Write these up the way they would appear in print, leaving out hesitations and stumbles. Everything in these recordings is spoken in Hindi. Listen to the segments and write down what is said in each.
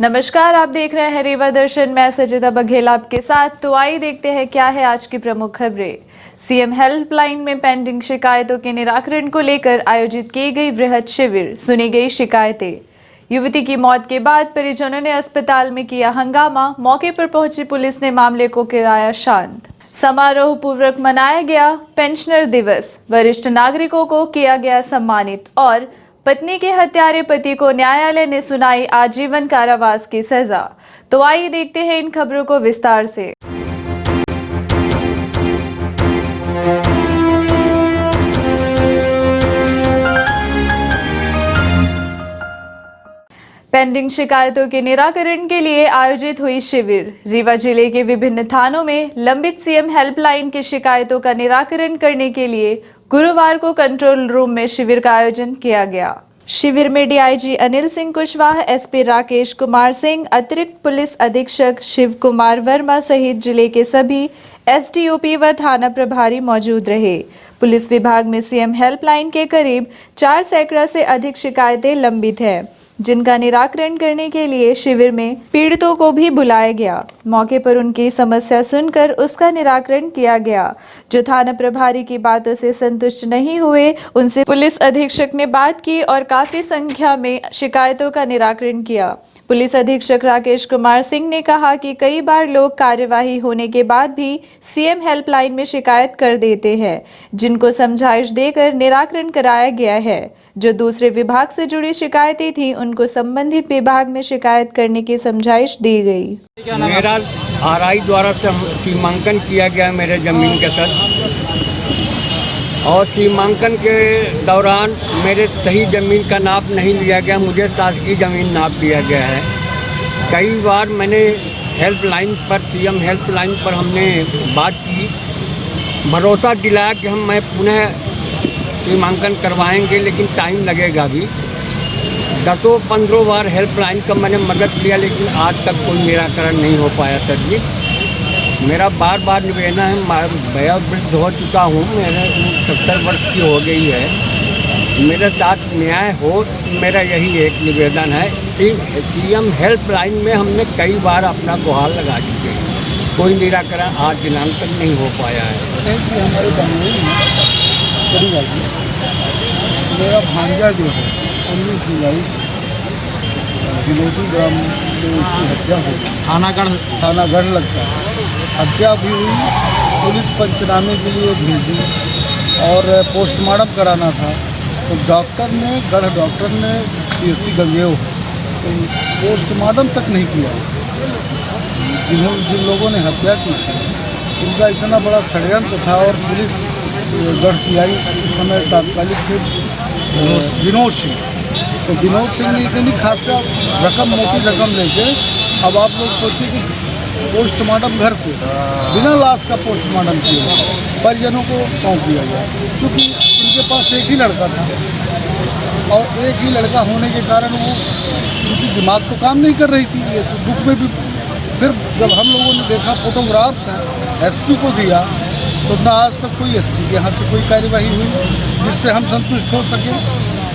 नमस्कार, आप देख रहे हैं रीवा दर्शन। मैं सजिदा बघेल आपके साथ। तो आइए देखते हैं क्या है आज की प्रमुख खबरें। सीएम हेल्पलाइन में पेंडिंग शिकायतों के निराकरण को लेकर आयोजित की गई वृहद शिविर, सुनी गई शिकायतें। युवती की मौत के बाद परिजनों ने अस्पताल में किया हंगामा, मौके पर पहुंची पुलिस ने मामले को कराया शांत। समारोह पूर्वक मनाया गया पेंशनर दिवस, वरिष्ठ नागरिकों को किया गया सम्मानित और पत्नी के हत्यारे पति को न्यायालय ने सुनाई आजीवन कारावास की सजा। तो आइए देखते हैं इन खबरों को विस्तार से। पेंडिंग शिकायतों के निराकरण के लिए आयोजित हुई शिविर। रीवा जिले के विभिन्न थानों में लंबित सीएम हेल्पलाइन की शिकायतों का निराकरण करने के लिए गुरुवार को कंट्रोल रूम में शिविर का आयोजन किया गया। शिविर में डीआईजी अनिल सिंह कुशवाहा, एसपी राकेश कुमार सिंह, अतिरिक्त पुलिस अधीक्षक शिव कुमार वर्मा सहित जिले के सभी एसडीओपी व थाना प्रभारी मौजूद रहे। पुलिस विभाग में सीएम हेल्पलाइन के करीब 4 सैकड़ा से अधिक शिकायतें लंबित हैं, जिनका निराकरण करने के लिए शिविर में पीड़ितों को भी बुलाया गया। मौके पर उनकी समस्या सुनकर उसका निराकरण किया गया। जो थाना प्रभारी की बातों से संतुष्ट नहीं हुए, उनसे पुलिस अधीक्षक ने बात की और काफी संख्या में शिकायतों का निराकरण किया। पुलिस अधीक्षक राकेश कुमार सिंह ने कहा कि कई बार लोग कार्यवाही होने के बाद भी सीएम हेल्पलाइन में शिकायत कर देते हैं, जिनको समझाइश देकर निराकरण कराया गया है। जो दूसरे विभाग से जुड़ी शिकायतें थी, उनको संबंधित विभाग में शिकायत करने की समझाइश दी गई। मेरा आरआई द्वारा सीमांकन किया गया मेरे जमीन के साथ, और सीमांकन के दौरान मेरे सही ज़मीन का नाप नहीं लिया गया, मुझे शासकीय ज़मीन नाप दिया गया है। कई बार मैंने हेल्पलाइन पर, सीएम हेल्पलाइन पर हमने बात की, भरोसा दिलाया कि मैं पुनः सीमांकन करवाएंगे, लेकिन टाइम लगेगा भी। 10-15 बार हेल्पलाइन का मैंने मदद लिया, लेकिन आज तक कोई निराकरण नहीं हो पाया सर जी। मेरा बार बार निवेदन है, मैं वृद्ध हो चुका हूँ, मेरे 70 वर्ष की हो गई है, मेरे साथ न्याय हो, मेरा यही एक निवेदन है। सीएम हेल्पलाइन में हमने कई बार अपना गुहार लगा दी है, कोई निराकरण आज दिनांक तक नहीं हो पाया है। हमारे कानून मेरा भांजा जो है 19 जुलाई विनोदी ग्राम में उसकी हत्या हो गई। थानागढ़ लगता है, हत्या भी हुई। पुलिस पंचनामे के लिए भेजी और पोस्टमार्टम कराना था, तो गढ़ डॉक्टर ने पीएससी गंगेव तो पोस्टमार्टम तक नहीं किया। जिन लोगों ने हत्या की थी, उनका इतना बड़ा षड्यंत्र था, और पुलिस गढ़ पीआई उस समय तात्कालिक थे विनोद सिंह। तो विनोद सिंह ने इतनी खासा रकम, मोटी रकम लेके, अब आप लोग सोचिए कि पोस्टमार्टम घर से बिना लाश का पोस्टमार्टम किया परिजनों को सौंप दिया गया, क्योंकि इनके पास एक ही लड़का था, और एक ही लड़का होने के कारण वो उनकी दिमाग तो काम नहीं कर रही थी। ये तो दुख में भी फिर जब हम लोगों ने देखा फोटोग्राफ्स हैं, एसपी को दिया, तो ना आज तक कोई एसपी के यहाँ से कोई कार्यवाही हुई जिससे हम संतुष्ट हो सके।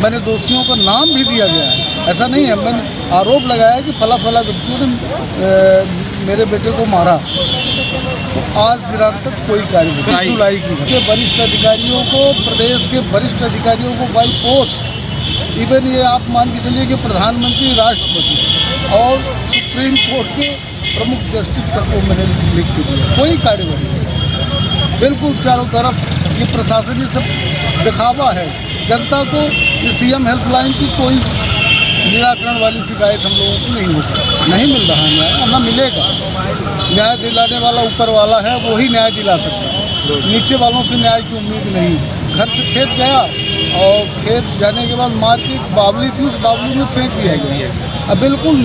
मैंने दोषियों का नाम भी दिया गया है, ऐसा नहीं है मैंने आरोप लगाया कि फला व्यक्तियों ने मेरे बेटे को मारा, तो आज दिनांक तक कोई कार्यवाही जुलाई की। वरिष्ठ अधिकारियों को, प्रदेश के वरिष्ठ अधिकारियों को बाई पोस्ट, इवन ये आप मान के चलिए कि प्रधानमंत्री, राष्ट्रपति और सुप्रीम कोर्ट के प्रमुख जस्टिस तक को मैंने लिख के दिया, कोई कार्यवाही नहीं। बिल्कुल चारों तरफ ये प्रशासन ये सब दिखावा है जनता को। ये सीएम हेल्पलाइन की कोई निराकरण वाली शिकायत हम लोगों को नहीं होती, नहीं मिल रहा न्याय, ना मिलेगा। न्याय दिलाने वाला ऊपर वाला है, वो ही न्याय दिला सकता है, नीचे वालों से न्याय की उम्मीद नहीं। घर से खेत गया, और खेत जाने के बाद मार की बावली थी, उस बावली में फेंक दिया गया, अब बिल्कुल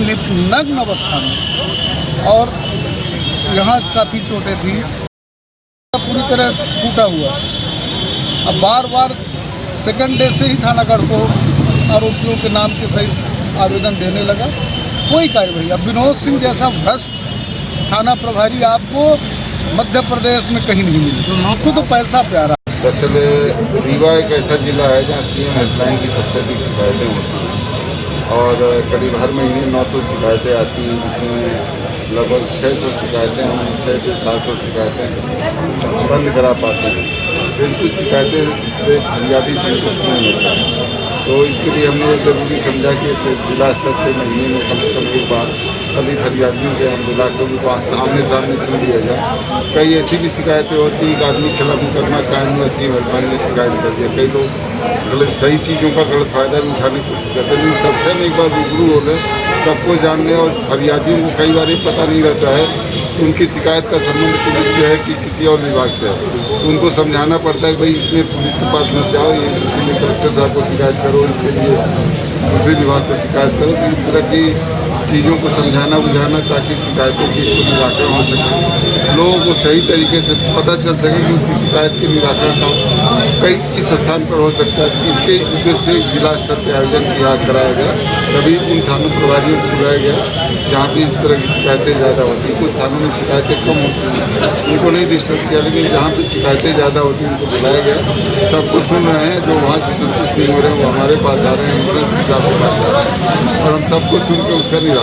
नग्न अवस्था में, और यहाँ काफ़ी चोटें थी, पूरी तरह टूटा हुआ। अब बार बार सेकंड डे से ही थानागढ़ को आरोपियों के नाम के सहित आवेदन देने लगा, कोई कार्यवाही। अब विनोद सिंह जैसा भ्रष्ट थाना प्रभारी आपको मध्य प्रदेश में कहीं नहीं मिले, आपको तो पैसा प्यारा। दरअसल रीवा एक ऐसा जिला है जहाँ सीएम हेल्पलाइन की सबसे अधिक शिकायतें होती हैं। और करीब हर महीने 900 शिकायतें आती हैं, जिसमें लगभग 600 शिकायतें हम 6 से 700 शिकायतें बंद करा पाते हैं। फिर कुछ शिकायतें से फरियादी संतुष्ट नहीं होता है, तो इसके लिए हमने ज़रूरी समझा कि जिला स्तर के महीने में कम से कम एक बार सभी फरियादियों के हम बुलाकर उनको आमने सामने सुन लिया जाए। कई ऐसी भी शिकायतें होती हैं कि आदमी के खिलाफ मुकदमा कायम हुआ, सीएम हेल्पलाइन ने शिकायत कर दिया। कई लोग गलत सही चीज़ों का गलत फ़ायदा भी उठाने की कोशिश करते हैं, लेकिन सबसे हम एक बार रूबरू हो रहे, सबको जानने, और फरियादियों को कई बार ये पता नहीं रहता है कि उनकी शिकायत का संबंध पुलिस से है कि किसी और विभाग से है। तो उनको समझाना पड़ता है कि भाई इसमें पुलिस के पास मत जाओ, ये इसके लिए कलेक्टर साहब को शिकायत करो, इसके लिए दूसरे विभाग को शिकायत करो। तो इस तरह की चीज़ों को समझाना बुझाना, ताकि शिकायतों की निराकरण हो सके, लोगों को सही तरीके से पता चल सके कि उसकी शिकायत के निराकरण का कई किस स्थान पर हो सकता है। इसके उद्देश्य से जिला स्तर पर आयोजन कराया गया। सभी उन थानों प्रभारियों को बुलाया गया जहाँ भी इस तरह की शिकायतें ज़्यादा होती हैं। कुछ थानों में शिकायतें कम होती हैं, उनको नहीं डिस्टर्ब किया, लेकिन जहाँ पे शिकायतें ज़्यादा होती हैं उनको बुलाया गया। सबको सुन रहे हैं, जो वहाँ से संतुष्ट नहीं हो रहे हैं वो हमारे पास आ रहे हैं, एम्बुलेंस के साथ पास आ रहे हैं, और हम सबको सुन के उसका निराकरण।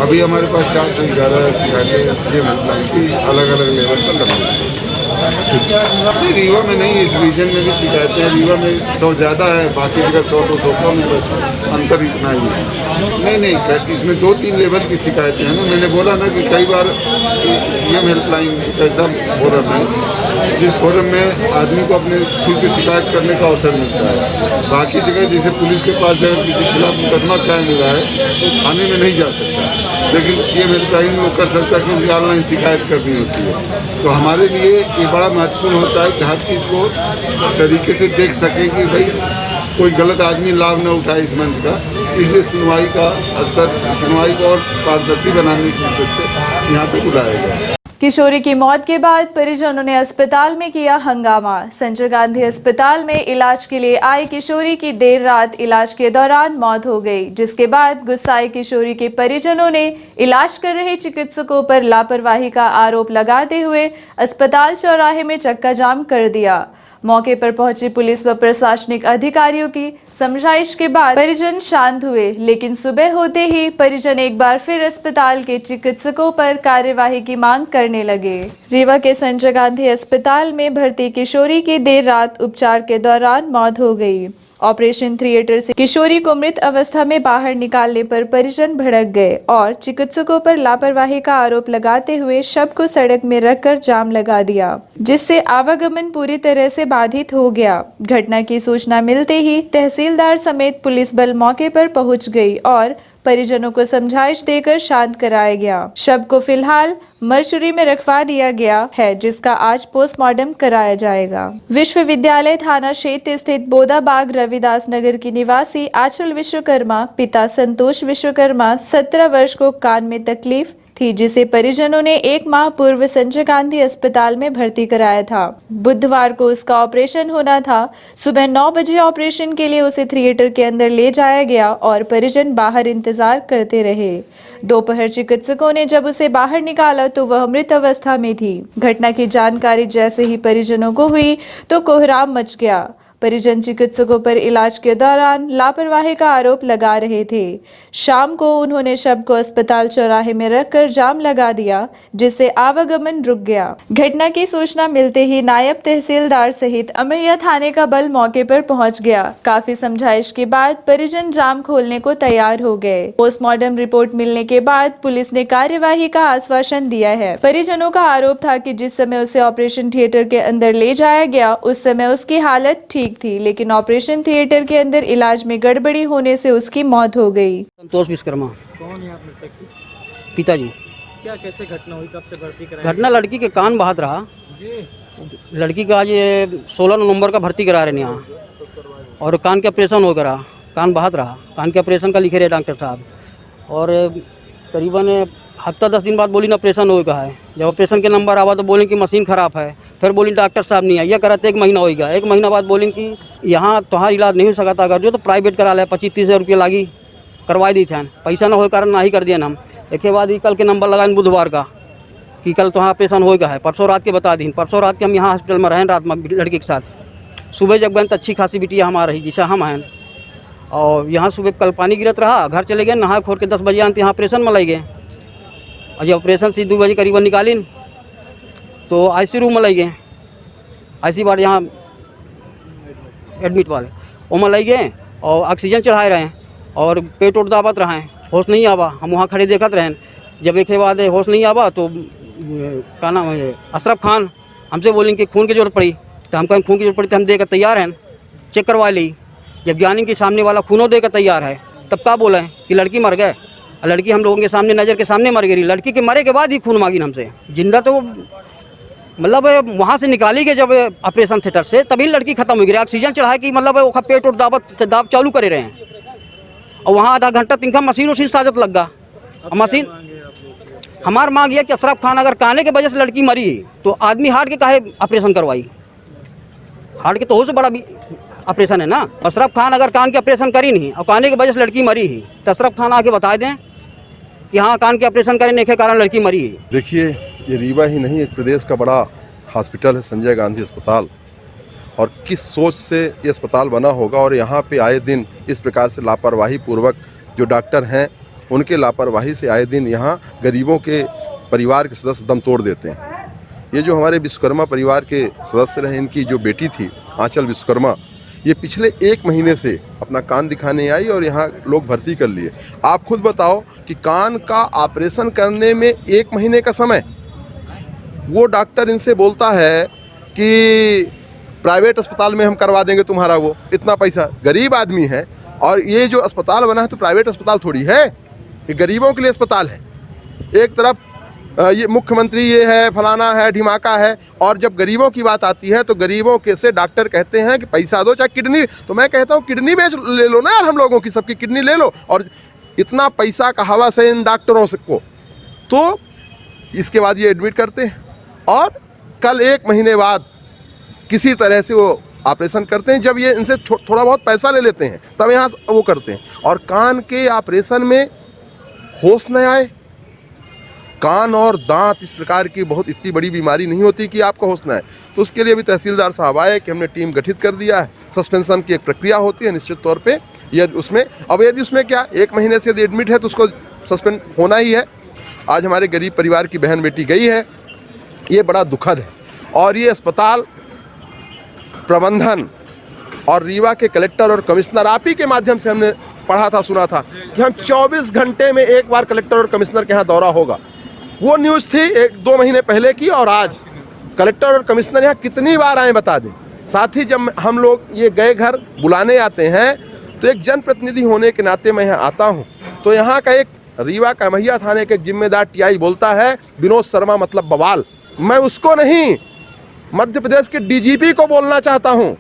अभी हमारे पास 411 शिकायतें सीएम हेल्पलाइन की अलग अलग लेवल पर लगी हैं। नहीं, रीवा में नहीं, इस रीजन में भी शिकायतें हैं। रीवा में 100 ज़्यादा है, बाकी जगह 100-200 कम है, बस अंतर इतना ही है। नहीं, इसमें 2-3 लेवल की शिकायतें हैं ना। मैंने बोला ना कि कई बार सीएम हेल्पलाइन एक ऐसा फोरम है जिस फोरम में आदमी को अपने खुल की शिकायत करने का अवसर मिलता है। बाकी जगह जैसे पुलिस के पास अगर किसी के खिलाफ मुकदमा कायम हुआ है तो थाने में नहीं जा सकता, लेकिन सीएम हेल्पलाइन में वो कर सकता है क्योंकि ऑनलाइन शिकायत करनी होती है। तो हमारे लिए ये बड़ा महत्वपूर्ण होता है कि हर चीज़ को तरीके से देख सकें कि भाई कोई गलत आदमी लाभ न उठाए इस मंच का। इसलिए सुनवाई का स्तर, सुनवाई को और पारदर्शी बनाने के उद्देश्य से यहाँ पे बुलाया गया। किशोरी की मौत के बाद परिजनों ने अस्पताल में किया हंगामा। संजय गांधी अस्पताल में इलाज के लिए आई किशोरी की देर रात इलाज के दौरान मौत हो गई, जिसके बाद गुस्साए किशोरी के परिजनों ने इलाज कर रहे चिकित्सकों पर लापरवाही का आरोप लगाते हुए अस्पताल चौराहे में चक्का जाम कर दिया। मौके पर पहुंची पुलिस व प्रशासनिक अधिकारियों की समझाइश के बाद परिजन शांत हुए, लेकिन सुबह होते ही परिजन एक बार फिर अस्पताल के चिकित्सकों पर कार्यवाही की मांग करने लगे। रीवा के संजय गांधी अस्पताल में भर्ती किशोरी की देर रात उपचार के दौरान मौत हो गई। ऑपरेशन थिएटर से किशोरी को मृत अवस्था में बाहर निकालने पर परिजन भड़क गए और चिकित्सकों पर लापरवाही का आरोप लगाते हुए शव को सड़क में रखकर जाम लगा दिया, जिससे आवागमन पूरी तरह से बाधित हो गया। घटना की सूचना मिलते ही तहसीलदार समेत पुलिस बल मौके पर पहुंच गई और परिजनों को समझाइश देकर शांत कराया गया। शव को फिलहाल मर्चुरी में रखवा दिया गया है, जिसका आज पोस्टमार्टम कराया जाएगा। विश्वविद्यालय थाना क्षेत्र स्थित बोदाबाग रविदास नगर की निवासी आंचल विश्वकर्मा पिता संतोष विश्वकर्मा 17 वर्ष को कान में तकलीफ थी, जिसे परिजनों ने 1 माह पूर्व संजय गांधी अस्पताल में भर्ती कराया था। बुधवार को उसका ऑपरेशन होना था। सुबह 9 बजे ऑपरेशन के लिए उसे थिएटर के अंदर ले जाया गया और परिजन बाहर इंतजार करते रहे। दोपहर चिकित्सकों ने जब उसे बाहर निकाला तो वह मृत अवस्था में थी। घटना की जानकारी जैसे ही परिजनों को हुई तो कोहराम मच गया। परिजन चिकित्सकों पर इलाज के दौरान लापरवाही का आरोप लगा रहे थे। शाम को उन्होंने शव को अस्पताल चौराहे में रखकर जाम लगा दिया, जिससे आवागमन रुक गया। घटना की सूचना मिलते ही नायब तहसीलदार सहित अमैया थाने का बल मौके पर पहुंच गया। काफी समझाइश के बाद परिजन जाम खोलने को तैयार हो गए। पोस्टमार्टम रिपोर्ट मिलने के बाद पुलिस ने कार्यवाही का आश्वासन दिया है। परिजनों का आरोप था कि जिस समय उसे ऑपरेशन थिएटर के अंदर ले जाया गया उस समय उसकी हालत ठीक थी, लेकिन ऑपरेशन थिएटर के अंदर इलाज में गड़बड़ी होने से उसकी मौत हो गई। संतोष विश्वकर्मा। कौन है आप मृतक की? पिताजी। क्या कैसे घटना हुई, कब से भर्ती कराई? घटना लड़की के कान बहात रहा। लड़की का आज 16 नवंबर का भर्ती करा रहे हैं यहाँ, और कान के ऑपरेशन हो गया, कान बहात रहा। कान के ऑपरेशन का लिखे रहे डॉक्टर साहब, और करीबन हफ्ता 10 दिन बाद बोली ना ऑपरेशन हो गया है। जब ऑपरेशन के नंबर आवा तो बोलें कि मशीन ख़राब है, फिर बोली डॉक्टर साहब नहीं आइए, करा तो 1 महीना होगा। 1 महीना बाद बोलें कि यहाँ तुम्हारा इलाज नहीं हो सका था, अगर जो तो प्राइवेट करा ले, 25-30 हज़ार रुपये लागी, करवाई दी थे। पैसा ना हो कारण ना ही कर दिया हम। एक बाद ही कल के नंबर लगा बुधवार का कि कल तुम्हारा ऑपरेशन हो गया है। परसों रात के बता दी। परसों रात के हम यहाँ हॉस्पिटल में रहें रात में लड़की के साथ। सुबह जब गए तो अच्छी खासी बिटिया हम आ रही जैसा हम हैं, और यहाँ सुबह कल पानी गिरत रहा, घर चले गए, नहा खोर के 10 बजे आते यहाँ ऑपरेशन में लाई गए। और जब ऑपरेशन से 2 बजे करीबन निकालीन तो आईसी रूम में लाई गए, आईसी वार्ड यहाँ एडमिट वाले वो में लाई गए और ऑक्सीजन चढ़ाए रहे हैं और पेट उठ दाबत रहे हैं, होश नहीं आवा। हम वहाँ खड़े देखत रहे, जब एक बाद होश नहीं आवा तो का नाम है अशरफ खान हमसे बोलें कि खून की जरूरत पड़ी, तो हम कहें खून की जरूरत पड़ी तो हम देकर तैयार हैं, चेक करवा ली। जब जाने के सामने वाला खूनों देकर तैयार है तब क्या बोला है कि लड़की मर गए। लड़की हम लोगों के सामने नज़र के सामने मर गई। लड़की के मरे के बाद ही खून मांगी हमसे, जिंदा तो मतलब वहाँ से निकाली गई जब ऑपरेशन थिएटर से, तभी लड़की खत्म हो गई। ऑक्सीजन चढ़ा कि मतलब वो पेट और दाब चालू करे रहे हैं और वहाँ आधा घंटा तिनका मशीन उसी साजत लग गया। मशीन हमार मांग यह कि अशरफ खान अगर काने के वजह से लड़की मरी तो आदमी हार्ट के काहे ऑपरेशन करवाई, हार्ट के तो हो से बड़ा भी ऑपरेशन है ना। अशरफ खान अगर कान के ऑपरेशन करी नहीं और काने की वजह से लड़की मरी ही तो अशरफ खान आके बता दें कि हाँ कान के ऑपरेशन करने के कारण लड़की मरी है। देखिए ये रीवा ही नहीं, एक प्रदेश का बड़ा हॉस्पिटल है संजय गांधी अस्पताल, और किस सोच से ये अस्पताल बना होगा। और यहाँ पे आए दिन इस प्रकार से लापरवाही पूर्वक जो डॉक्टर हैं उनके लापरवाही से आए दिन यहाँ गरीबों के परिवार के सदस्य दम तोड़ देते हैं। ये जो हमारे विश्वकर्मा परिवार के सदस्य रहे, इनकी जो बेटी थी आंचल विश्वकर्मा, ये पिछले 1 महीने से अपना कान दिखाने आई और यहाँ लोग भर्ती कर लिए। आप खुद बताओ कि कान का ऑपरेशन करने में 1 महीने का समय, वो डॉक्टर इनसे बोलता है कि प्राइवेट अस्पताल में हम करवा देंगे तुम्हारा, वो इतना पैसा। गरीब आदमी है और ये जो अस्पताल बना है तो प्राइवेट अस्पताल थोड़ी है, ये गरीबों के लिए अस्पताल है। एक तरफ ये मुख्यमंत्री ये है, फलाना है, ढिमाका है, और जब गरीबों की बात आती है तो गरीबों के से डॉक्टर कहते हैं कि पैसा दो, चाहे किडनी। तो मैं कहता हूँ किडनी बेच ले लो ना यार, हम लोगों की सबकी किडनी ले लो। और इतना पैसा का हवस है इन डॉक्टरों से को, तो इसके बाद ये एडमिट करते हैं और कल 1 महीने बाद किसी तरह से वो ऑपरेशन करते हैं। जब ये इनसे थोड़ा बहुत पैसा ले लेते हैं तब यहाँ वो करते हैं। और कान के ऑपरेशन में होश न आए, कान और दांत इस प्रकार की बहुत इतनी बड़ी बीमारी नहीं होती कि आपको होश न आए। तो उसके लिए भी तहसीलदार साहब आए कि हमने टीम गठित कर दिया है। सस्पेंशन की एक प्रक्रिया होती है निश्चित तौर पे, यदि उसमें यदि उसमें क्या 1 महीने से यदि एडमिट है तो उसको सस्पेंड होना ही है। आज हमारे गरीब परिवार की बहन बेटी गई है, ये बड़ा दुखद है। और ये अस्पताल प्रबंधन और रीवा के कलेक्टर और कमिश्नर, आप ही के माध्यम से हमने पढ़ा था, सुना था कि हम 24 घंटे में एक बार कलेक्टर और कमिश्नर के यहाँ दौरा होगा। वो न्यूज़ थी 1-2 महीने पहले की, और आज कलेक्टर और कमिश्नर यहाँ कितनी बार आए बता दें। साथ ही जब हम लोग ये गए घर बुलाने आते हैं तो एक जनप्रतिनिधि होने के नाते मैं यहाँ आता हूँ तो यहाँ का एक रीवा का महिया थाने के एक जिम्मेदार टीआई बोलता है विनोद शर्मा मतलब बवाल। मैं उसको नहीं, मध्य प्रदेश के डीजीपी को बोलना चाहता हूँ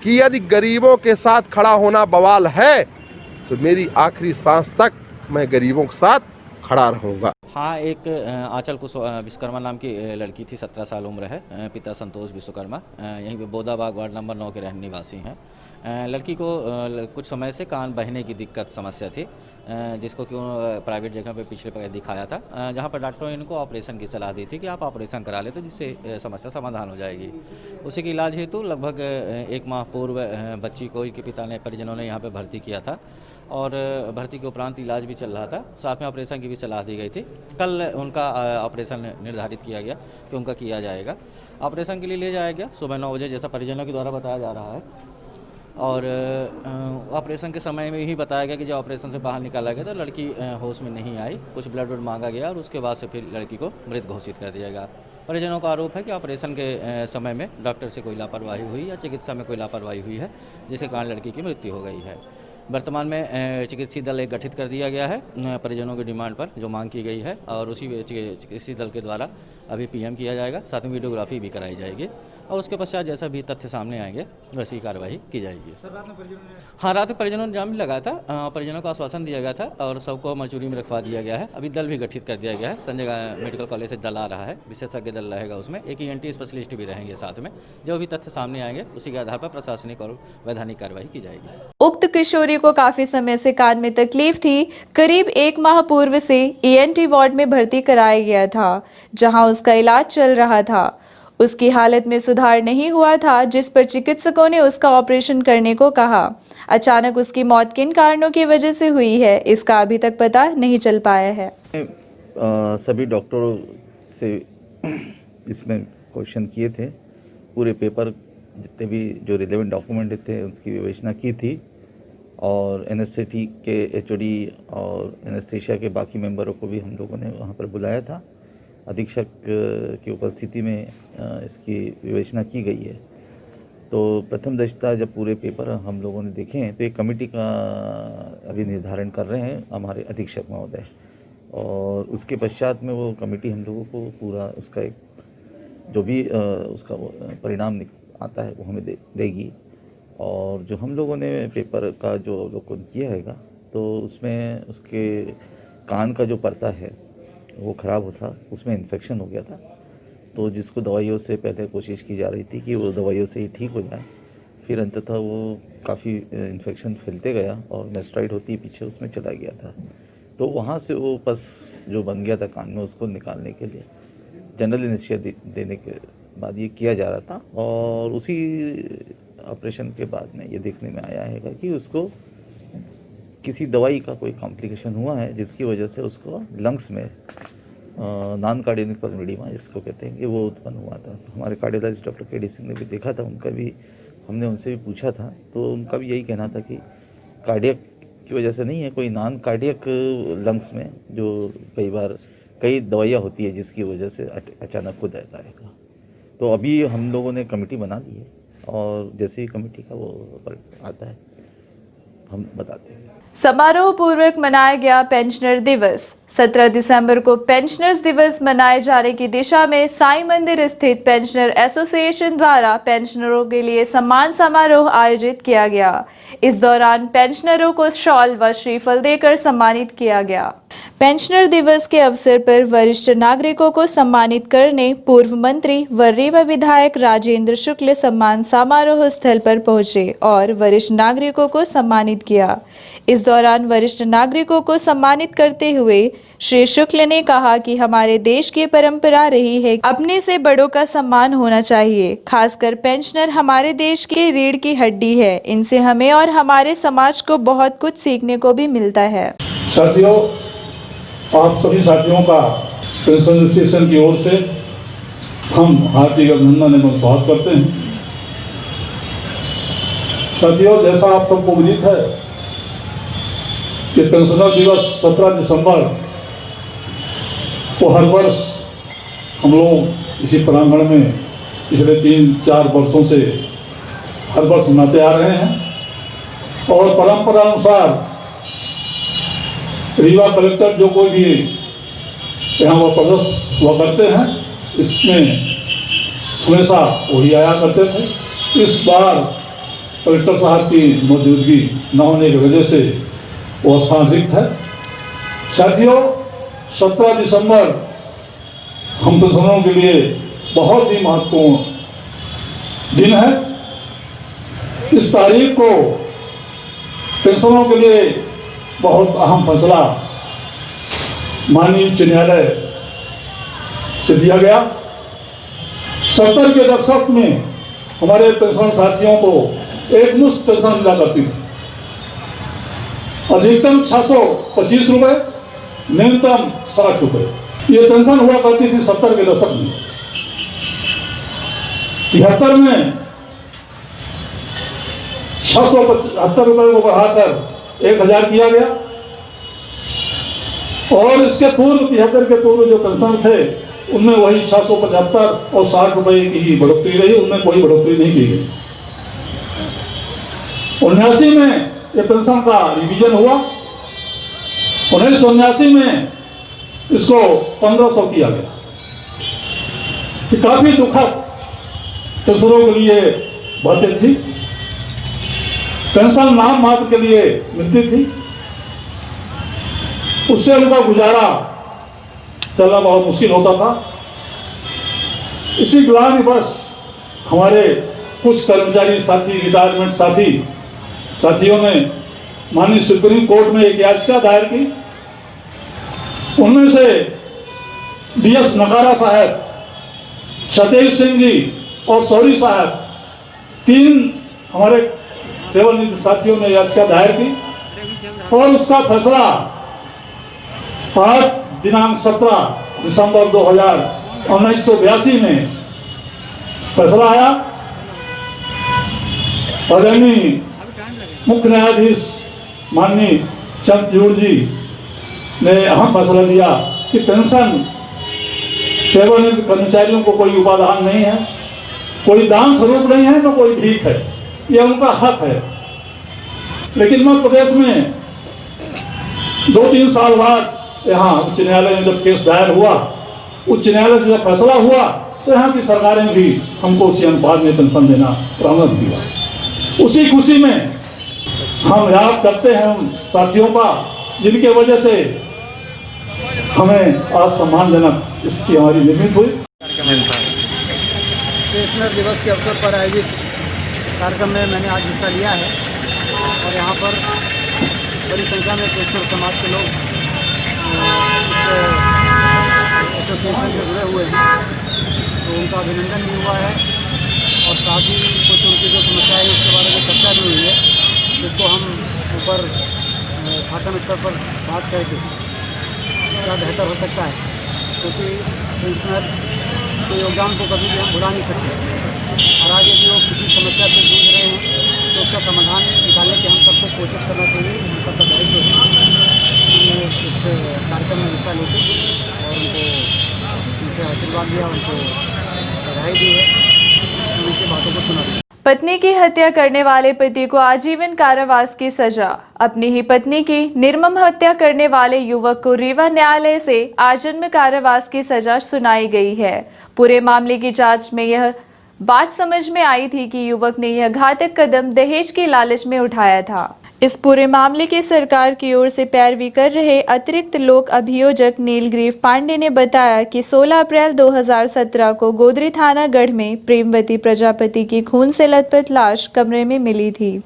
कि यदि गरीबों के साथ खड़ा होना बवाल है तो मेरी आखिरी सांस तक मैं गरीबों के साथ खड़ा रहूँगा। हाँ, एक आंचल विश्वकर्मा नाम की लड़की थी, 17 साल उम्र है। पिता संतोष विश्वकर्मा यहीं पे बोदाबाग वार्ड नंबर 9 के रहने निवासी हैं। लड़की को कुछ समय से कान बहने की दिक्कत समस्या थी, जिसको कि प्राइवेट जगह पे पिछले पहले दिखाया था, जहाँ पर डॉक्टरों ने इनको ऑपरेशन की सलाह दी थी कि आप ऑपरेशन करा ले तो जिससे समस्या समाधान हो जाएगी। उसी के इलाज हेतु लगभग 1 माह पूर्व बच्ची को के पिता ने परिजनों ने यहाँ पर भर्ती किया था और भर्ती के उपरांत इलाज भी चल रहा था, साथ में ऑपरेशन की भी सलाह दी गई थी। कल उनका ऑपरेशन निर्धारित किया गया कि उनका किया जाएगा। ऑपरेशन के लिए ले जाया गया सुबह 9 बजे, जैसा परिजनों के द्वारा बताया जा रहा है। और ऑपरेशन के समय में ही बताया गया कि जब ऑपरेशन से बाहर निकाला गया तो लड़की होश में नहीं आई, कुछ ब्लड वुड मांगा गया और उसके बाद से फिर लड़की को मृत घोषित कर दिया गया। परिजनों का आरोप है कि ऑपरेशन के समय में डॉक्टर से कोई लापरवाही हुई या चिकित्सा में कोई लापरवाही हुई है, जिसके कारण लड़की की मृत्यु हो गई है। वर्तमान में चिकित्सीय दल एक गठित कर दिया गया है परिजनों की डिमांड पर, जो मांग की गई है, और उसी चिकित्सीय दल के द्वारा अभी पीएम किया जाएगा, साथ में वीडियोग्राफी भी कराई जाएगी और उसके पश्चात जैसा भी तथ्य सामने आएंगे वैसी कार्रवाई की जाएगी। हाँ, रात में परिजनों ने जाम भी लगाया था, परिजनों को आश्वासन दिया गया था और सबको मजबूरी में रखवा दिया गया है। अभी दल भी गठित कर दिया गया है, संजय मेडिकल कॉलेज से दल आ रहा है, विशेषज्ञ दल रहेगा, उसमें एक ENT स्पेशलिस्ट भी रहेंगे साथ में। जो भी तथ्य सामने आएंगे उसी के आधार पर प्रशासनिक और वैधानिक कार्रवाई की जाएगी। उक्त किशोरी को काफी समय से कान में तकलीफ थी। करीब 1 माह पूर्व से ENT वार्ड में भर्ती कराया गया था, जहां उसका इलाज चल रहा था। उसकी हालत में सुधार नहीं हुआ था, जिस पर चिकित्सकों ने उसका ऑपरेशन करने को कहा। अचानक उसकी मौत किन कारणों की वजह से हुई है, इसका अभी तक पता नहीं चल पाया है। सभी डॉक्टरों से इसमें क्वेश्चन किए थे, पूरे पेपर जितने भी जो रिलेवेंट डॉक्यूमेंट थे उसकी विवेचना की थी और एनेस्थेटी के एचओडी और एनेस्थेशिया के बाकी मेंबरों को भी हम लोगों ने वहाँ पर बुलाया था। अधीक्षक की उपस्थिति में इसकी विवेचना की गई है। तो प्रथम दृष्टया जब पूरे पेपर हम लोगों ने देखे हैं तो एक कमेटी का अभी निर्धारण कर रहे हैं हमारे अधीक्षक महोदय, और उसके पश्चात में वो कमेटी हम लोगों को पूरा उसका एक जो भी उसका परिणाम आता है वो हमें देगी। और जो हम लोगों ने पेपर का जो अवलोकन किया हैगा तो उसमें उसके कान का जो पर्दा है वो ख़राब होता, उसमें इन्फेक्शन हो गया था। तो जिसको दवाइयों से पहले कोशिश की जा रही थी कि वो दवाइयों से ही ठीक हो जाए, फिर अंततः वो काफ़ी इन्फेक्शन फैलते गया और मेस्टाइट होती है पीछे उसमें चला गया था। तो वहाँ से वो पस जो बन गया था कान में उसको निकालने के लिए जनरल एनेस्थीसिया देने के बाद ये किया जा रहा था। और उसी ऑपरेशन के बाद में ये देखने में आया है कि उसको किसी दवाई का कोई कॉम्प्लिकेशन हुआ है जिसकी वजह से उसको लंग्स में नॉन कार्डियक पल्मोनिया जिसको कहते हैं कि वो उत्पन्न हुआ था। हमारे कार्डियोलॉजिस्ट डॉक्टर के.डी. सिंह ने भी देखा था, उनका भी हमने उनसे भी पूछा था तो उनका भी यही कहना था कि कार्डियक की वजह से नहीं है, कोई नॉन कार्डियक लंग्स में जो कई बार कई दवाइयाँ होती है जिसकी वजह से अचानक हो जाता है। तो अभी हम लोगों ने कमेटी बना दी है और जैसे ही कमेटी का वो आता है हम बताते हैं। समारोह पूर्वक मनाया गया पेंशनर दिवस। 17 दिसंबर को पेंशनर्स दिवस मनाए जाने की दिशा में साईं मंदिर स्थित पेंशनर एसोसिएशन द्वारा पेंशनरों के लिए सम्मान समारोह आयोजित किया गया। इस दौरान पेंशनरों को शॉल व श्रीफल देकर सम्मानित किया गया। पेंशनर दिवस के अवसर पर वरिष्ठ नागरिकों को सम्मानित करने पूर्व मंत्री व रीवा विधायक राजेंद्र शुक्ल सम्मान समारोह स्थल पर पहुंचे और वरिष्ठ नागरिकों को सम्मानित किया। इस दौरान वरिष्ठ नागरिकों को सम्मानित करते हुए श्री शुक्ल ने कहा कि हमारे देश की परंपरा रही है अपने से बड़ों का सम्मान होना चाहिए। खासकर पेंशनर हमारे देश की रीढ़ की हड्डी है, इनसे हमें और हमारे समाज को बहुत कुछ सीखने को भी मिलता है। साथियों, आप सभी साथियों का पेंशन एसोसिएशन की ओर से हम हार्दिक अभिनंदन एवं स्वागत करते हैं। साथियों, जैसा आप सबको विदित है कि पेंशनर दिवस 17 दिसंबर को हर वर्ष हम लोग इसी प्रांगण में पिछले 3-4 वर्षों से हर वर्ष मनाते आ रहे हैं। और परंपरा अनुसार रीवा कलेक्टर जो कोई भी यहाँ वो प्रदर्शन हुआ करते हैं, इसमें हमेशा वही आया करते थे। इस बार कलेक्टर साहब की मौजूदगी न होने की वजह से वो स्थान रिक्त है। साथियों, 17 दिसंबर हम पेंशनरों के लिए बहुत ही महत्वपूर्ण दिन है। इस तारीख को पेंशनरों के लिए बहुत अहम फैसला माननीय उच्च न्यायालय से दिया गया। 70 के दशक में हमारे पेंशन साथियों को एक मुश्त पेंशन मिला करती थी। अधिकतम 625 रुपये, न्यूनतम 60 रुपये ये पेंशन हुआ करती थी 70 के दशक में। 73 में 675 रुपये को बढ़ाकर 1000 किया गया और इसके पूर्व 73 के पूर्व जो पेंशन थे उनमें वही 675 और 60 रुपये की ही बढ़ोतरी रही, उनमें कोई बढ़ोतरी नहीं की गई। 79 में ये पेंशन का रिवीजन हुआ। 1979 में इसको 1500 किया गया। ये काफी दुखद पेंशनरों के लिए बातें थी। पेंशन नाम मात्र के लिए मिलती थी, उससे उनका गुजारा चलना बहुत मुश्किल होता था। इसी ग्लानिवश हमारे कुछ कर्मचारी साथी, रिटायरमेंट साथियों ने माननीय सुप्रीम कोर्ट में एक याचिका दायर की। उनमें से DS नकारा साहब सतेज सिंह जी और सौरी साहब, 3 हमारे सेवानिवृत्त साथियों ने याचिका दायर की और उसका फैसला आज दिनांक 17 दिसंबर 1982 में फैसला आया। आदरणीय मुख्य न्यायाधीश माननीय चंद्रचूड़ जी ने अहम फैसला दिया कि पेंशन सेवानिवृत्त कर्मचारियों को कोई उपादान नहीं है, कोई दान स्वरूप नहीं है, न कोई भीख है, यह उनका हक है। लेकिन मध्य प्रदेश में 2-3 साल बाद यहाँ उच्च न्यायालय में जब केस दायर हुआ, उच्च न्यायालय से जब फैसला हुआ तो यहाँ की सरकारें भी हमको उसी अनुपात में पेंशन देना प्रारंभ किया। उसी खुशी में हम याद करते हैं उन साथियों का जिनके वजह से हमें आज सम्मानजनक इसकी हमारी निर्मित हुई। पेंशनर दिवस के अवसर पर आयोजित कार्यक्रम में मैंने आज हिस्सा लिया है और यहाँ पर बड़ी संख्या में पेंशनर समाज के लोग इस एसोसिएशन से जुड़े हुए हैं, तो उनका अभिनंदन भी हुआ है और साथ ही कुछ उनकी जो समस्याएं हैं उसके बारे में चर्चा भी हुई है, जिसको हम ऊपर शासन स्तर पर बात करके क्या बेहतर हो सकता है, क्योंकि पेंशनर के योगदान को कभी भी हम भुला नहीं सकते और आगे भी वो किसी समस्या से जूझ रहे हैं तो उसका समाधान निकालने की हम सबको कोशिश करना चाहिए। हम सबका दायित्व है। हमने इस कार्यक्रम में हिस्सा लेते और उनको उनसे आशीर्वाद दिया, उनको बधाई दी है, उनकी बातों को सुना दिया। पत्नी की हत्या करने वाले पति को आजीवन कारावास की सजा। अपनी ही पत्नी की निर्मम हत्या करने वाले युवक को रीवा न्यायालय से आजीवन कारावास की सजा सुनाई गई है। पूरे मामले की जांच में यह बात समझ में आई थी कि युवक ने यह घातक कदम दहेज की लालच में उठाया था। इस पूरे मामले की सरकार की ओर से पैरवी कर रहे अतिरिक्त लोक अभियोजक नीलग्रीव पांडे ने बताया कि 16 अप्रैल 2017 को गोदरी थाना गढ़ में प्रेमवती प्रजापति की खून से लथपथ लाश कमरे में मिली थी,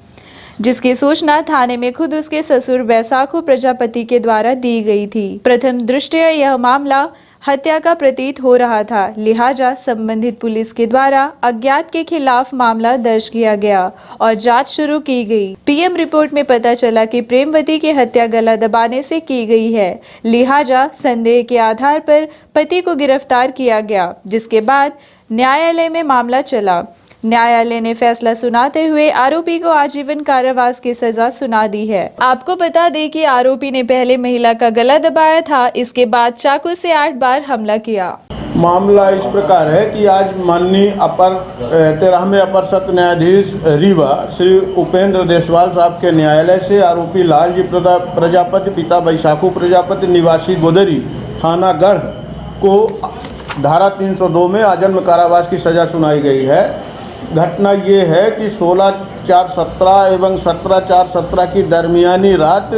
जिसकी सूचना थाने में खुद उसके ससुर बैसाखू प्रजापति के द्वारा दी गई थी। प्रथम दृष्टया यह मामला हत्या का प्रतीत हो रहा था, लिहाजा संबंधित पुलिस के द्वारा अज्ञात के खिलाफ मामला दर्ज किया गया और जांच शुरू की गई। पीएम रिपोर्ट में पता चला कि प्रेमवती की हत्या गला दबाने से की गई है, लिहाजा संदेह के आधार पर पति को गिरफ्तार किया गया, जिसके बाद न्यायालय में मामला चला। न्यायालय ने फैसला सुनाते हुए आरोपी को आजीवन कारावास की सजा सुना दी है। आपको बता दें कि आरोपी ने पहले महिला का गला दबाया था, इसके बाद चाकू से 8 बार हमला किया। मामला इस प्रकार है कि आज माननीय 13वें अपर सत्र न्यायाधीश रीवा श्री उपेंद्र देसवाल साहब के न्यायालय से आरोपी लालजी प्रजापति पिता बैसाखू प्रजापति निवासी गोदरी थाना गढ़ को धारा 302 में आजीवन कारावास की सजा सुनाई गई है। घटना ये है कि 16/4/17 एवं 17/4/17 की दरमियानी रात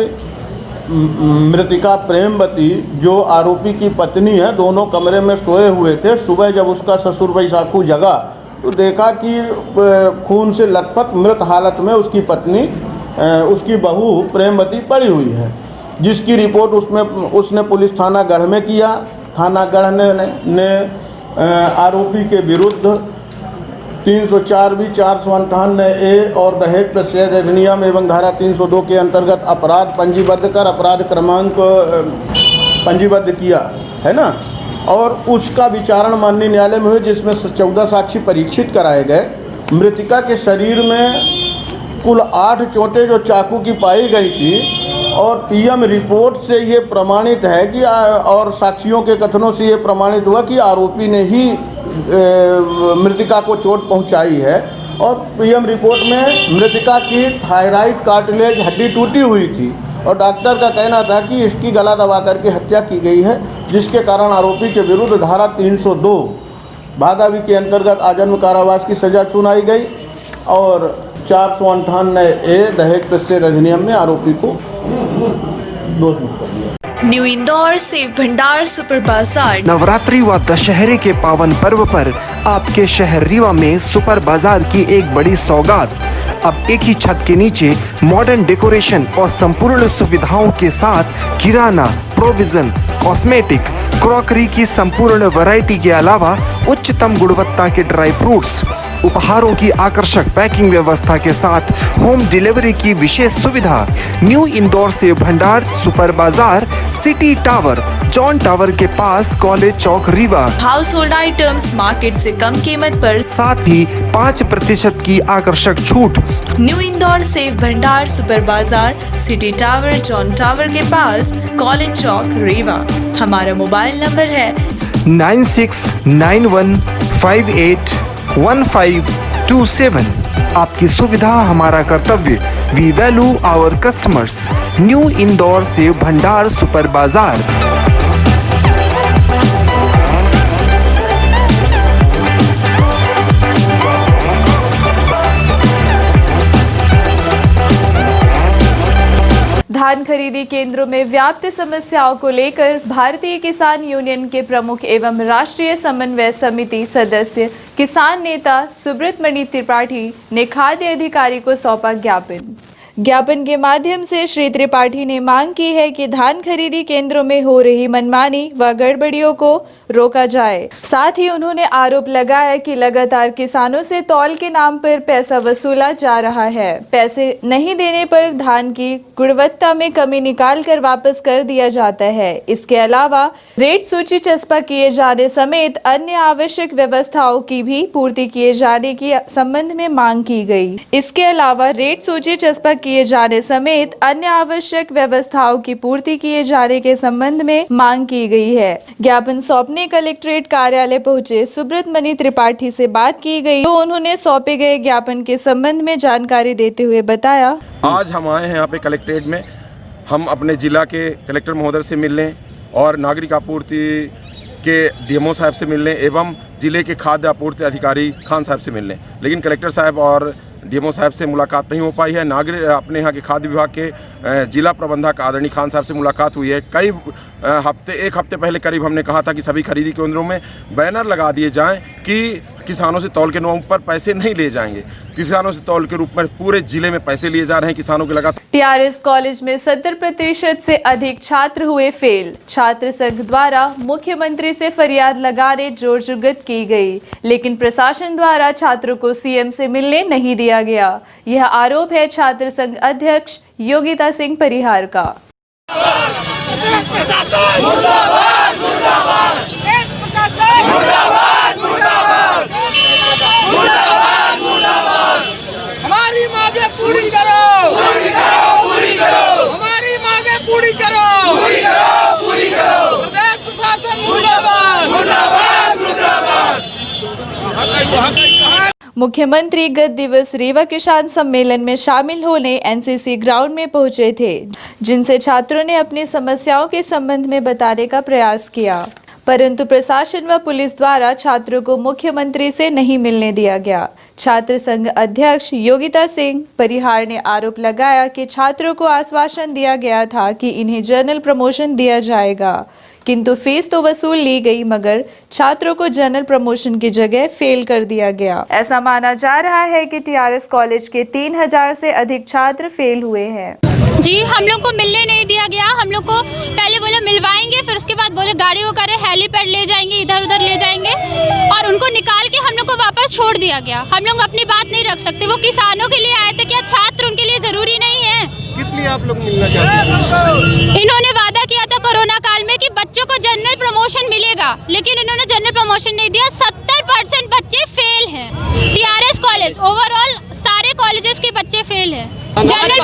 मृतिका प्रेमवती जो आरोपी की पत्नी है, दोनों कमरे में सोए हुए थे। सुबह जब उसका ससुर बैसाखू जगा तो देखा कि खून से लथपथ मृत हालत में उसकी पत्नी उसकी बहू प्रेमवती पड़ी हुई है, जिसकी रिपोर्ट उसने पुलिस थाना गढ़ में किया। थाना गढ़ ने आरोपी के विरुद्ध 304B 458A और दहेज प्रतिषेध अधिनियम एवं धारा 302 के अंतर्गत अपराध पंजीबद्ध कर अपराध क्रमांक पंजीबद्ध किया है ना, और उसका विचारण माननीय न्यायालय में हुआ, जिसमें 14 साक्षी परीक्षित कराए गए। मृतिका के शरीर में कुल 8 चोटें जो चाकू की पाई गई थी और पीएम रिपोर्ट से ये प्रमाणित है कि और साक्षियों के कथनों से ये प्रमाणित हुआ कि आरोपी ने ही मृतिका को चोट पहुंचाई है। और पीएम रिपोर्ट में मृतिका की थायराइड कार्टिलेज हड्डी टूटी हुई थी और डॉक्टर का कहना था कि इसकी गला दबा करके हत्या की गई है, जिसके कारण आरोपी के विरुद्ध धारा 302 भागावी के अंतर्गत आजीवन कारावास की सजा सुनाई गई और 458A दहेज प्रतिषेध अधिनियम में आरोपी को दोष मुक्त कर दिया। न्यू इंदौर सेव भंडार सुपर बाजार। नवरात्रि व दशहरे के पावन पर्व पर आपके शहर रीवा में सुपर बाजार की एक बड़ी सौगात। अब एक ही छत के नीचे मॉडर्न डेकोरेशन और संपूर्ण सुविधाओं के साथ किराना, प्रोविजन, कॉस्मेटिक, क्रॉकरी की संपूर्ण वैरायटी के अलावा उच्चतम गुणवत्ता के ड्राई फ्रूट्स, उपहारों की आकर्षक पैकिंग व्यवस्था के साथ होम डिलीवरी की विशेष सुविधा। New Indore Sev Bhandar, super Bazaar, city tower, John tower के पास, कॉलेज चौक, Rewa. Household items market से कम कीमत पर, साथ ही 5% की आकर्षक छूट। New Indore Sev Bhandar, super Bazaar, city tower, John tower के पास, कॉलेज चौक, रीवा। हमारा मोबाइल नंबर है 9691581527। आपकी सुविधा हमारा कर्तव्य। We value our customers. New Indore Sev Bhandar, super Bazaar. धान खरीदी केंद्रों में व्याप्त समस्याओं को लेकर भारतीय किसान यूनियन के प्रमुख एवं राष्ट्रीय समन्वय समिति सदस्य किसान नेता सुब्रत मणि त्रिपाठी ने खाद्य अधिकारी को सौंपा ज्ञापन। ज्ञापन के माध्यम से श्री त्रिपाठी ने मांग की है कि धान खरीदी केंद्रों में हो रही मनमानी व गड़बड़ियों को रोका जाए। साथ ही उन्होंने आरोप लगाया कि लगातार किसानों से तौल के नाम पर पैसा वसूला जा रहा है। पैसे नहीं देने पर धान की गुणवत्ता में कमी निकाल कर वापस कर दिया जाता है। इसके अलावा रेट सूची चस्पा किए जाने समेत अन्य आवश्यक व्यवस्थाओं की भी पूर्ति किए जाने की संबंध में मांग की गई। इसके अलावा रेट सूची चस्पा किए जाने समेत अन्य आवश्यक व्यवस्थाओं की पूर्ति किए जाने के संबंध में मांग की गई है। ज्ञापन सौंपने कलेक्ट्रेट कार्यालय पहुंचे सुब्रत मणि त्रिपाठी से बात की गई तो उन्होंने सौंपे गए ज्ञापन के संबंध में जानकारी देते हुए बताया, आज हम आए हैं यहाँ पे कलेक्ट्रेट में। हम अपने जिला के कलेक्टर महोदय से मिलने और नागरिक आपूर्ति के डीएमओ साहब से मिलने एवं जिले के खाद्य आपूर्ति अधिकारी खान साहब से मिलने, लेकिन कलेक्टर साहब और डीएमओ साहब से मुलाकात नहीं हो पाई है। नागरिक अपने यहाँ के खाद्य विभाग के जिला प्रबंधक आदरणीय खान साहब से मुलाकात हुई है। एक हफ्ते पहले करीब हमने कहा था कि सभी खरीदी केंद्रों में बैनर लगा दिए जाएं कि किसानों से तौल के नाम पर पैसे नहीं लिए जाएंगे। किसानों से तौल के रूप में पूरे जिले में पैसे लिए जा रहे हैं किसानों के लगातार। टीआरएस कॉलेज में 70% से अधिक छात्र हुए फेल। छात्र संघ द्वारा मुख्यमंत्री से फरियाद लगाने जोर जुगत की गई, लेकिन प्रशासन द्वारा छात्रों को सीएम से मिलने नहीं दिया गया। यह आरोप है छात्र संघ अध्यक्ष योगिता सिंह परिहार का। हमारी मांगे पूरी करो, पूरी करो, पूरी करो। हमारी मांगे पूरी करो, पूरी करो, पूरी करो। प्रदेश प्रशासन मुर्दाबाद, मुर्दाबाद, मुर्दाबाद। मुख्यमंत्री गत दिवस रीवा किसान सम्मेलन में शामिल होने एनसीसी ग्राउंड में पहुंचे थे, जिनसे छात्रों ने अपनी समस्याओं के संबंध में बताने का प्रयास किया, परंतु प्रशासन व पुलिस द्वारा छात्रों को मुख्यमंत्री से नहीं मिलने दिया गया। छात्र संघ अध्यक्ष योगिता सिंह परिहार ने आरोप लगाया कि छात्रों को आश्वासन दिया गया था कि इन्हें जनरल प्रमोशन दिया जाएगा, किंतु फीस तो वसूल ली गई मगर छात्रों को जनरल प्रमोशन की जगह फेल कर दिया गया। ऐसा माना जा रहा है कि टीआरएस कॉलेज के 3000 से अधिक छात्र फेल हुए हैं। जी, हम लोग को मिलने नहीं दिया गया। हम लोग को पहले बोले मिलवाएंगे, फिर उसके बाद बोले गाड़ी वो करे हेलीपैड ले जाएंगे, इधर उधर ले जाएंगे, और उनको निकाल के हम लोग को वापस छोड़ दिया गया। हम लोग अपनी बात नहीं रख सकते। वो किसानों के लिए आए थे, क्या छात्र उनके लिए जरूरी नहीं है? कितनी आप लोग मिलना चाहते हैं? इन्होंने वादा किया था कोरोना काल में कि बच्चों को जनरल प्रमोशन मिलेगा, लेकिन इन्होंने जनरल प्रमोशन नहीं दिया। 70% बच्चे फेल हैं। टीआरएस कॉलेज ओवरऑल सारे कॉलेजेस के बच्चे फेल हैं। जनरल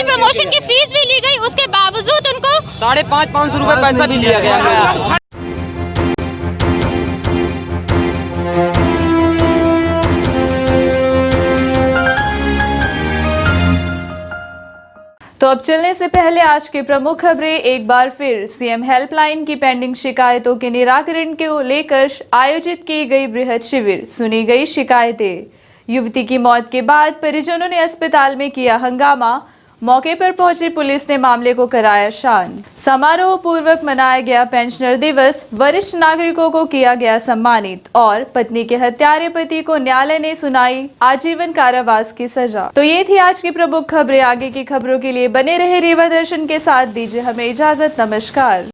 प्रमोशन की फीस भी ली गई, उसके बावजूद उनको 550 रुपए पैसा भी लिया गया। तो अब चलने से पहले आज की प्रमुख खबरें एक बार फिर। सीएम हेल्पलाइन की पेंडिंग शिकायतों के निराकरण को लेकर आयोजित की गई बृहद शिविर, सुनी गई शिकायतें। युवती की मौत के बाद परिजनों ने अस्पताल में किया हंगामा। मौके पर पहुंची पुलिस ने मामले को कराया शांत। समारोह पूर्वक मनाया गया पेंशनर दिवस। वरिष्ठ नागरिकों को किया गया सम्मानित और पत्नी के हत्यारे पति को न्यायालय ने सुनाई आजीवन कारावास की सजा। तो ये थी आज की प्रमुख खबरें। आगे की खबरों के लिए बने रहे रीवा दर्शन के साथ। दीजिए हमें इजाजत। नमस्कार।